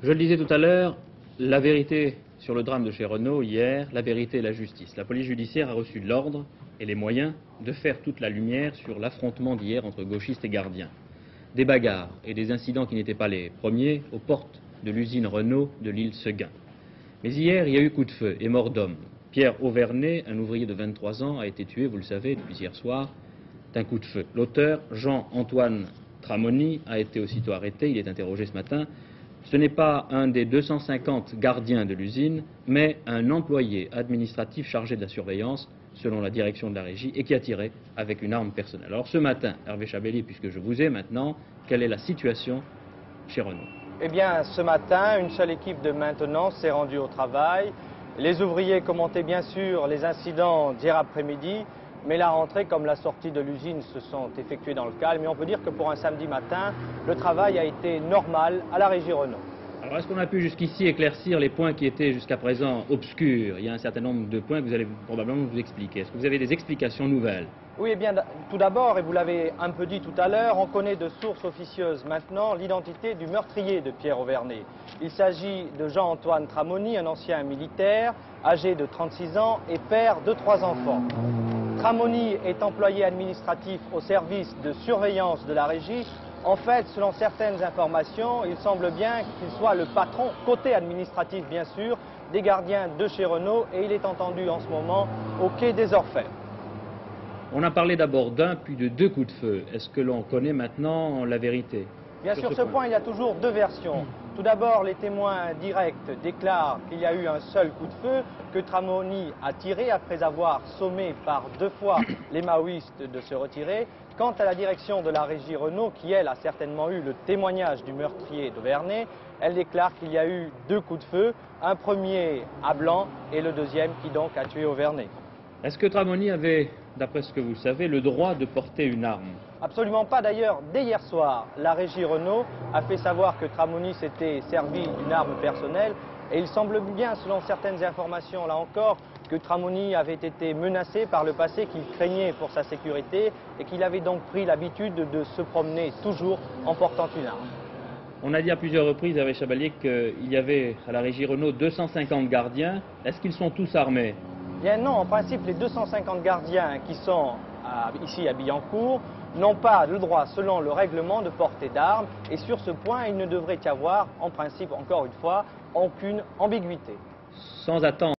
Je le disais tout à l'heure, la vérité sur le drame de chez Renault hier, la vérité et la justice. La police judiciaire a reçu l'ordre et les moyens de faire toute la lumière sur l'affrontement d'hier entre gauchistes et gardiens. Des bagarres et des incidents qui n'étaient pas les premiers aux portes de l'usine Renault de l'île Seguin. Mais hier, il y a eu coup de feu et mort d'homme. Pierre Auvernay, un ouvrier de 23 ans, a été tué, vous le savez, depuis hier soir, d'un coup de feu. L'auteur, Jean-Antoine Tramoni, a été aussitôt arrêté, il est interrogé ce matin. Ce n'est pas un des 250 gardiens de l'usine, mais un employé administratif chargé de la surveillance, selon la direction de la régie, et qui a tiré avec une arme personnelle. Alors ce matin, Hervé Chabelli, puisque je vous ai maintenant, quelle est la situation chez Renault? Eh bien, ce matin, une seule équipe de maintenance s'est rendue au travail. Les ouvriers commentaient bien sûr les incidents d'hier après-midi, mais la rentrée comme la sortie de l'usine se sont effectuées dans le calme. Et on peut dire que pour un samedi matin, le travail a été normal à la régie Renault. Alors est-ce qu'on a pu jusqu'ici éclaircir les points qui étaient jusqu'à présent obscurs? Il y a un certain nombre de points que vous allez probablement vous expliquer. Est-ce que vous avez des explications nouvelles? Oui, eh bien, tout d'abord, et vous l'avez un peu dit tout à l'heure, on connaît de sources officieuses maintenant l'identité du meurtrier de Pierre Auvernay. Il s'agit de Jean-Antoine Tramoni, un ancien militaire, âgé de 36 ans et père de 3 enfants. Tramoni est employé administratif au service de surveillance de la régie. En fait, selon certaines informations, il semble bien qu'il soit le patron, côté administratif bien sûr, des gardiens de chez Renault, et il est entendu en ce moment au quai des Orfèvres. On a parlé d'abord d'un, puis de 2 coups de feu. Est-ce que l'on connaît maintenant la vérité? Bien sûr, ce point, il y a toujours 2 versions. Tout d'abord, les témoins directs déclarent qu'il y a eu un seul coup de feu, que Tramoni a tiré après avoir sommé par 2 fois les maoïstes de se retirer. Quant à la direction de la régie Renault, qui elle a certainement eu le témoignage du meurtrier d'Auvernay, elle déclare qu'il y a eu 2 coups de feu, un premier à Blanc et le deuxième qui donc a tué Auvernay. Est-ce que Tramoni avait, d'après ce que vous savez, le droit de porter une arme? Absolument pas. D'ailleurs, dès hier soir, la régie Renault a fait savoir que Tramoni s'était servi d'une arme personnelle. Et il semble bien, selon certaines informations, là encore, que Tramoni avait été menacé par le passé, qu'il craignait pour sa sécurité et qu'il avait donc pris l'habitude de se promener toujours en portant une arme. On a dit à plusieurs reprises, Hervé Chabelli, qu'il y avait à la régie Renault 250 gardiens. Est-ce qu'ils sont tous armés? Bien non, en principe, les 250 gardiens qui sont ici à Billancourt n'ont pas le droit, selon le règlement, de porter d'armes. Et sur ce point, il ne devrait y avoir, en principe, encore une fois, aucune ambiguïté. Sans attendre.